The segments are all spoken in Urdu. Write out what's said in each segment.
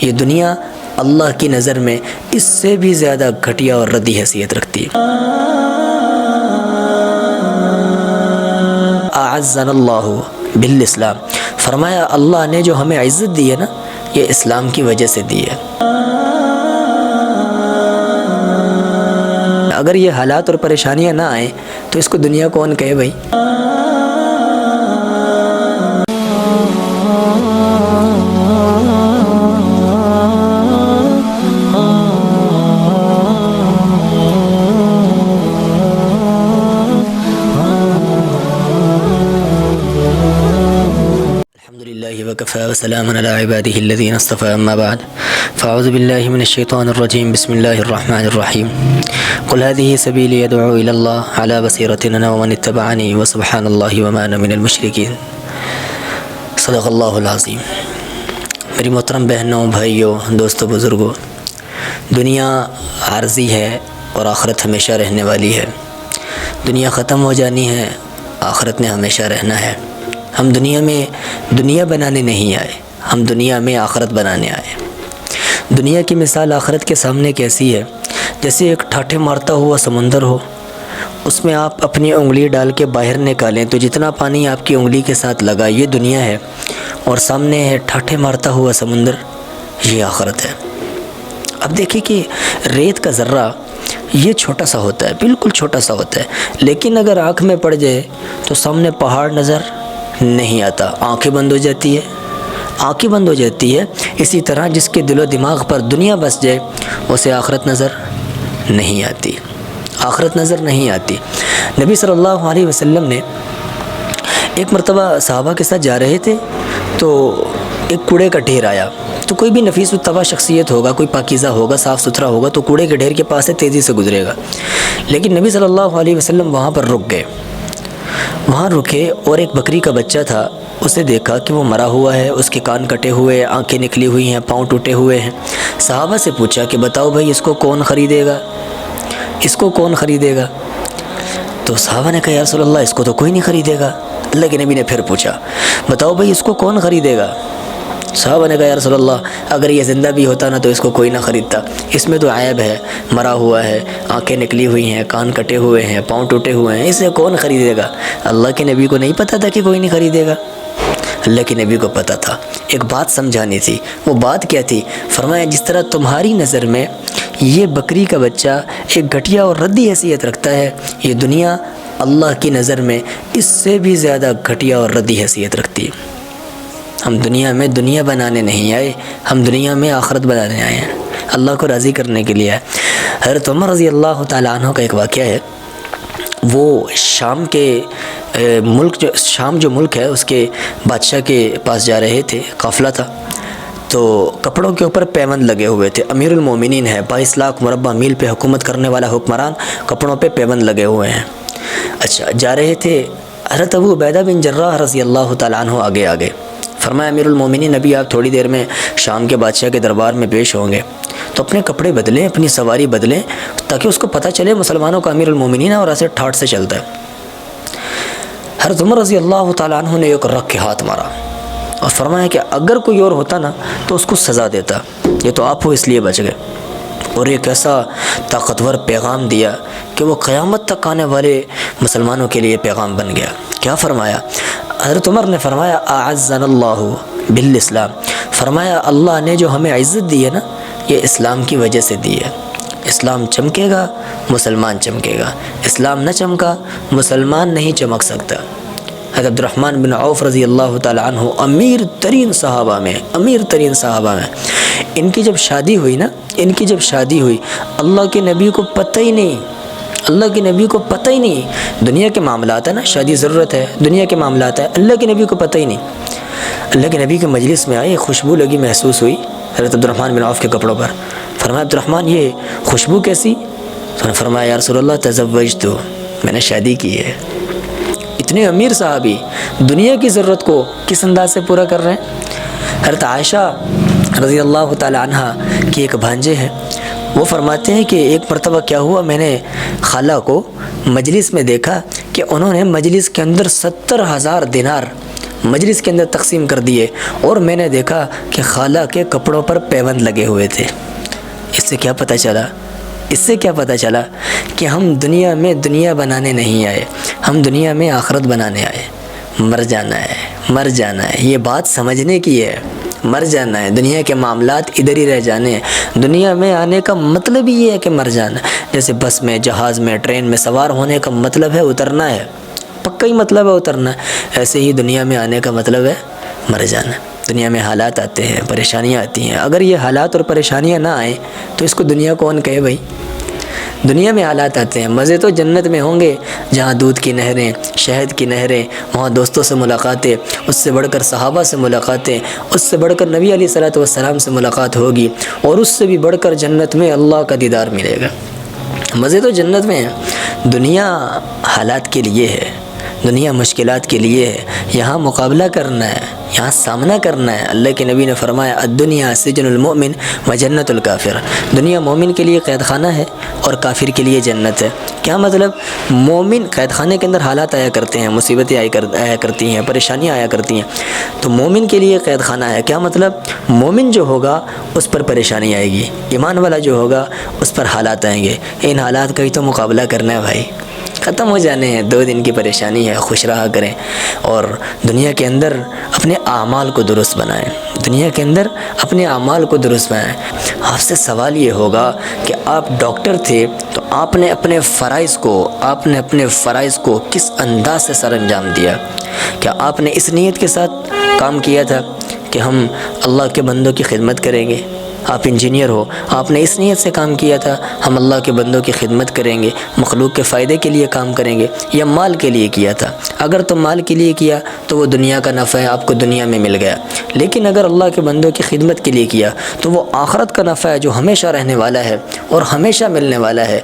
یہ دنیا اللہ کی نظر میں اس سے بھی زیادہ گھٹیا اور ردی حیثیت رکھتی ہے۔ اعزنا اللہ بالاسلام، فرمایا اللہ نے جو ہمیں عزت دی ہے نا، یہ اسلام کی وجہ سے دی ہے۔ اگر یہ حالات اور پریشانیاں نہ آئیں تو اس کو دنیا کون کہے بھائی؟ وكفى وسلام على عباده الذين اصطفى أما بعد فأعوذ بالله من الشيطان الرجيم بسم الله الرحمن الرحيم قل هذه سبيلي يدعو إلى الله على بصيرة أنا ومن اتبعني وسبحان الله وما أنا من المشركين صدق اللہ العظیم۔ میری محترم بہنوں، بھائیوں، دوستوں، بزرگوں، دنیا عارضی ہے اور آخرت ہمیشہ رہنے والی ہے۔ دنیا ختم ہو جانی ہے، آخرت نے ہمیشہ رہنا ہے۔ ہم دنیا میں دنیا بنانے نہیں آئے، ہم دنیا میں آخرت بنانے آئے۔ دنیا کی مثال آخرت کے سامنے کیسی ہے؟ جیسے ایک ٹھاٹھے مارتا ہوا سمندر ہو، اس میں آپ اپنی انگلی ڈال کے باہر نکالیں تو جتنا پانی آپ کی انگلی کے ساتھ لگا یہ دنیا ہے، اور سامنے ہے ٹھاٹھے مارتا ہوا سمندر، یہ آخرت ہے۔ اب دیکھیں کہ ریت کا ذرہ یہ چھوٹا سا ہوتا ہے، بالکل چھوٹا سا ہوتا ہے، لیکن اگر آنکھ میں پڑ جائے تو سامنے پہاڑ نظر نہیں آتا، آنکھیں بند ہو جاتی ہے، آنکھیں بند ہو جاتی ہے۔ اسی طرح جس کے دل و دماغ پر دنیا بس جائے اسے آخرت نظر نہیں آتی، آخرت نظر نہیں آتی۔ نبی صلی اللہ علیہ وسلم نے ایک مرتبہ صحابہ کے ساتھ جا رہے تھے تو ایک کوڑے کا ڈھیر آیا، تو کوئی بھی نفیس الطبع شخصیت ہوگا، کوئی پاکیزہ ہوگا، صاف ستھرا ہوگا تو کوڑے کے ڈھیر کے پاس سے تیزی سے گزرے گا، لیکن نبی صلی اللہ علیہ وسلم وہاں پر رک گئے۔ وہاں رکے اور ایک بکری کا بچہ تھا، اسے دیکھا کہ وہ مرا ہوا ہے، اس کے کان کٹے ہوئے، آنکھیں نکلی ہوئی ہیں، پاؤں ٹوٹے ہوئے ہیں۔ صحابہ سے پوچھا کہ بتاؤ بھائی اس کو کون خریدے گا، اس کو کون خریدے گا؟ تو صحابہ نے کہا یا رسول اللہ اس کو تو کوئی نہیں خریدے گا۔ اللہ کے نبی نے پھر پوچھا بتاؤ بھائی اس کو کون خریدے گا؟ صحابہ نے کہا یا رسول اللہ اگر یہ زندہ بھی ہوتا نا تو اس کو کوئی نہ خریدتا، اس میں تو عیب ہے، مرا ہوا ہے، آنکھیں نکلی ہوئی ہیں، کان کٹے ہوئے ہیں، پاؤں ٹوٹے ہوئے ہیں، اسے کون خریدے گا؟ اللہ کے نبی کو نہیں پتہ تھا کہ کوئی نہیں خریدے گا؟ اللہ کے نبی کو پتہ تھا، ایک بات سمجھانی تھی۔ وہ بات کیا تھی؟ فرمایا جس طرح تمہاری نظر میں یہ بکری کا بچہ ایک گھٹیا اور ردی حیثیت رکھتا ہے، یہ دنیا اللہ کی نظر میں اس سے بھی زیادہ گھٹیا اور ردی حیثیت رکھتی ہے۔ ہم دنیا میں دنیا بنانے نہیں آئے، ہم دنیا میں آخرت بنانے آئے ہیں، اللہ کو راضی کرنے کے لیے آئے۔ حضرت عمر رضی اللہ تعالیٰ عنہ کا ایک واقعہ ہے، وہ شام کے شام جو ملک ہے اس کے بادشاہ کے پاس جا رہے تھے، قافلہ تھا، تو کپڑوں کے اوپر پیوند لگے ہوئے تھے۔ امیر المومنین ہے، 22 لاکھ مربع میل پہ حکومت کرنے والا حکمران، کپڑوں پہ پیوند لگے ہوئے ہیں۔ اچھا جا رہے تھے، حضرت ابو عبیدہ بن جراح رضی اللہ تعالیٰ عنہ آگے فرمایا امیر المومنین ابھی آپ تھوڑی دیر میں شام کے بادشاہ کے دربار میں پیش ہوں گے، تو اپنے کپڑے بدلیں، اپنی سواری بدلیں، تاکہ اس کو پتہ چلے مسلمانوں کا امیر المومنین ہے اور ایسے ٹھاٹ سے چلتا ہے۔ حضرت عمر رضی اللہ تعالیٰ عنہ نے ایک رکھ کے ہاتھ مارا اور فرمایا کہ اگر کوئی اور ہوتا نا تو اس کو سزا دیتا، یہ تو آپ ہو اس لیے بچ گئے، اور ایک ایسا طاقتور پیغام دیا کہ وہ قیامت تک آنے والے مسلمانوں کے لیے پیغام بن گیا۔ کیا فرمایا؟ حضرت عمر نے فرمایا اعزنا اللہ بالاسلام، فرمایا اللہ نے جو ہمیں عزت دی ہے نا یہ اسلام کی وجہ سے دی ہے۔ اسلام چمکے گا مسلمان چمکے گا، اسلام نہ چمکا مسلمان نہیں چمک سکتا۔ حضرت عبد الرحمن بن عوف رضی اللہ تعالیٰ عنہ امیر ترین صحابہ میں ان کی جب شادی ہوئی نا، اللہ کے نبی کو پتہ ہی نہیں، دنیا کے معاملات ہیں نا، شادی ضرورت ہے، دنیا کے معاملات ہیں، اللہ کے نبی کو پتہ ہی نہیں۔ اللہ کے نبی کے مجلس میں آئے، خوشبو لگی محسوس ہوئی حضرت عبد الرحمن بن عوف کے کپڑوں پر۔ فرمایا عبد الرحمن یہ خوشبو کیسی؟ فرمایا یا رسول اللہ تزوجت، میں نے شادی کی ہے۔ اتنے امیر صحابی دنیا کی ضرورت کو کس انداز سے پورا کر رہے ہیں؟ حضرت عائشہ رضی اللہ تعالی عنہ کی ایک بھانجے ہیں، وہ فرماتے ہیں کہ ایک مرتبہ کیا ہوا، میں نے خالہ کو مجلس میں دیکھا کہ انہوں نے مجلس کے اندر 70,000 دینار مجلس کے اندر تقسیم کر دیے، اور میں نے دیکھا کہ خالہ کے کپڑوں پر پیوند لگے ہوئے تھے۔ اس سے کیا پتہ چلا؟ اس سے کیا پتہ چلا کہ ہم دنیا میں دنیا بنانے نہیں آئے، ہم دنیا میں آخرت بنانے آئے۔ مر جانا ہے، مر جانا ہے، یہ بات سمجھنے کی ہے۔ مر جانا ہے، دنیا کے معاملات ادھر ہی رہ جانے ہیں۔ دنیا میں آنے کا مطلب ہی یہ ہے کہ مر جانا۔ جیسے بس میں، جہاز میں، ٹرین میں سوار ہونے کا مطلب ہے اترنا ہے، پکا ہی مطلب ہے اترنا ہے۔ ایسے ہی دنیا میں آنے کا مطلب ہے مر جانا۔ دنیا میں حالات آتے ہیں، پریشانیاں آتی ہیں، اگر یہ حالات اور پریشانیاں نہ آئیں تو اس کو دنیا کون کہے بھائی؟ دنیا میں حالات آتے ہیں، مزے تو جنت میں ہوں گے جہاں دودھ کی نہریں، شہد کی نہریں، وہاں دوستوں سے ملاقاتیں، اس سے بڑھ کر صحابہ سے ملاقاتیں، اس سے بڑھ کر نبی علیہ الصلوۃ والسلام سے ملاقات ہوگی، اور اس سے بھی بڑھ کر جنت میں اللہ کا دیدار ملے گا۔ مزے تو جنت میں ہیں۔ دنیا حالات کے لیے ہے، دنیا مشکلات کے لیے ہے، یہاں مقابلہ کرنا ہے، یہاں سامنا کرنا ہے۔ اللہ کے نبی نے فرمایا الدنیا سجن المؤمن و جنت الکافر، دنیا مومن کے لیے قید خانہ ہے اور کافر کے لیے جنت ہے۔ کیا مطلب؟ مومن قید خانے کے اندر حالات آیا کرتے ہیں، مصیبتیں آیا کرتی ہیں، پریشانیاں آیا کرتی ہیں، تو مومن کے لیے قید خانہ ہے۔ کیا مطلب؟ مومن جو ہوگا اس پر پریشانی آئے گی، ایمان والا جو ہوگا اس پر حالات آئیں گے۔ ان حالات کا ہی تو مقابلہ کرنا ہے بھائی، ختم ہو جانے ہیں، 2 دن کی پریشانی ہے، خوش رہا کریں اور دنیا کے اندر اپنے اعمال کو درست بنائیں، دنیا کے اندر اپنے اعمال کو درست بنائیں۔ آپ سے سوال یہ ہوگا کہ آپ ڈاکٹر تھے تو آپ نے اپنے فرائض کو کس انداز سے سر انجام دیا؟ کیا آپ نے اس نیت کے ساتھ کام کیا تھا کہ ہم اللہ کے بندوں کی خدمت کریں گے؟ آپ انجینئر ہو، آپ نے اس نیت سے کام کیا تھا ہم اللہ کے بندوں کی خدمت کریں گے، مخلوق کے فائدے کے لیے کام کریں گے، یا مال کے لیے کیا تھا؟ اگر تم مال کے لیے کیا تو وہ دنیا کا نفع ہے، آپ کو دنیا میں مل گیا، لیکن اگر اللہ کے بندوں کی خدمت کے لیے کیا تو وہ آخرت کا نفع ہے جو ہمیشہ رہنے والا ہے اور ہمیشہ ملنے والا ہے۔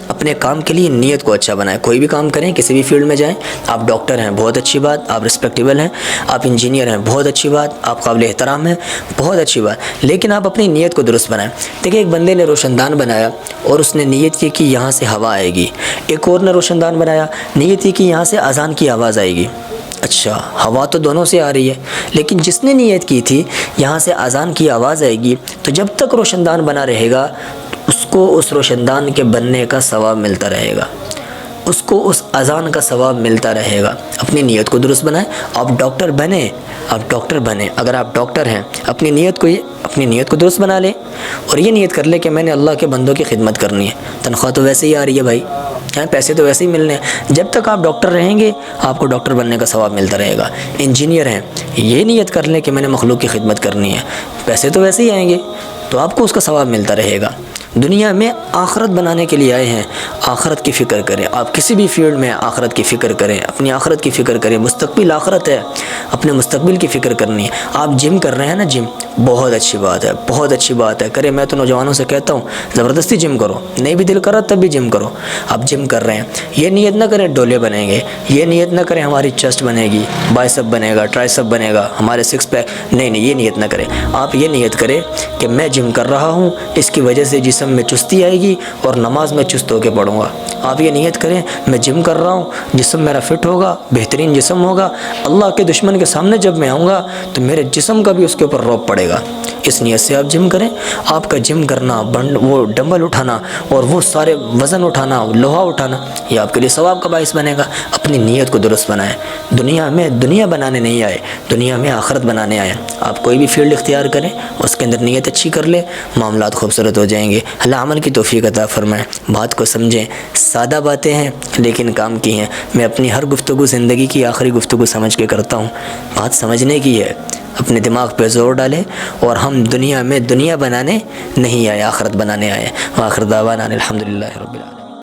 اپنے کام کے لیے نیت کو اچھا بنائیں، کوئی بھی کام کریں، کسی بھی فیلڈ میں جائیں۔ آپ ڈاکٹر ہیں، بہت اچھی بات، آپ رسپیکٹیبل ہیں۔ آپ انجینئر ہیں، بہت اچھی بات، آپ قابل احترام ہیں، بہت اچھی بات، لیکن آپ اپنی نیت کو درست بنائیں۔ دیکھیں، ایک بندے نے روشن دان بنایا اور اس نے نیت کی کہ یہاں سے ہوا آئے گی، ایک اور نے روشن دان بنایا، نیت کی کہ یہاں سے اذان کی آواز آئے گی۔ اچھا، ہوا تو دونوں سے آ رہی ہے، لیکن جس نے نیت کی تھی یہاں سے اذان کی آواز آئے گی، تو جب تک روشن دان بنا رہے گا اس کو اس روشن دان کے بننے کا ثواب ملتا رہے گا، اس کو اس اذان کا ثواب ملتا رہے گا۔ اپنی نیت کو درست بنائیں۔ آپ ڈاکٹر بنیں، آپ ڈاکٹر بنیں، اگر آپ ڈاکٹر ہیں اپنی نیت کو درست بنا لیں اور یہ نیت کر لیں کہ میں نے اللہ کے بندوں کی خدمت کرنی ہے۔ تنخواہ تو ویسے ہی آ رہی ہے بھائی، پیسے تو ویسے ہی ملنے ہیں، جب تک آپ ڈاکٹر رہیں گے آپ کو ڈاکٹر بننے کا ثواب ملتا رہے گا۔ انجینئر ہیں، یہ نیت کر لیں کہ میں نے مخلوق کی خدمت کرنی ہے، پیسے تو ویسے ہی آئیں گے تو آپ کو اس کا ثواب ملتا رہے گا۔ دنیا میں آخرت بنانے کے لیے آئے ہیں، آخرت کی فکر کریں۔ آپ کسی بھی فیلڈ میں آخرت کی فکر کریں، اپنی آخرت کی فکر کریں۔ مستقبل آخرت ہے، اپنے مستقبل کی فکر کرنی ہے۔ آپ جم کر رہے ہیں نا، جم بہت اچھی بات ہے، بہت اچھی بات ہے، کریں۔ میں تو نوجوانوں سے کہتا ہوں زبردستی جم کرو، نہیں بھی دل کر رہا تب بھی جم کرو۔ آپ جم کر رہے ہیں، یہ نیت نہ کریں ڈولے بنیں گے، یہ نیت نہ کریں ہماری چیسٹ بنے گی، بائسپ بنے گا، ٹرائسپ بنے گا، ہمارے 6 پیک، نہیں، یہ نیت نہ کریں۔ آپ یہ نیت کریں کہ میں جم کر رہا ہوں، اس کی وجہ سے جسم میں چستی آئے گی اور نماز میں چست ہو کے پڑھوں گا۔ آپ یہ نیت کریں میں جم کر رہا ہوں، جسم میرا فٹ ہوگا، بہترین جسم ہوگا، اللہ کے دشمن کے سامنے جب میں آؤں گا تو میرے جسم کا بھی اس کے اوپر روب پڑے گا۔ اس نیت سے آپ جم کریں۔ آپ کا جم کرنا، وہ ڈمبل اٹھانا اور وہ سارے وزن اٹھانا، لوہا اٹھانا، یہ آپ کے لیے ثواب کا باعث بنے گا۔ اپنی نیت کو درست بنائیں۔ دنیا میں دنیا بنانے نہیں آئے، دنیا میں آخرت بنانے آئے۔ آپ کوئی بھی فیلڈ اختیار کریں، اس کے اندر نیت اچھی کر لیں، معاملات خوبصورت ہو جائیں گے۔ اللہ عمل کی توفیق عطا فرمائے۔ بات کو سمجھیں، سادہ باتیں ہیں لیکن کام کی ہیں۔ میں اپنی ہر گفتگو زندگی کی آخری گفتگو سمجھ کے کرتا ہوں، بات سمجھنے کی ہے۔ اپنے دماغ پہ زور ڈالیں، اور ہم دنیا میں دنیا بنانے نہیں آئے، آخرت بنانے آئے۔ وآخر دعوانا الحمدللہ رب العالمین۔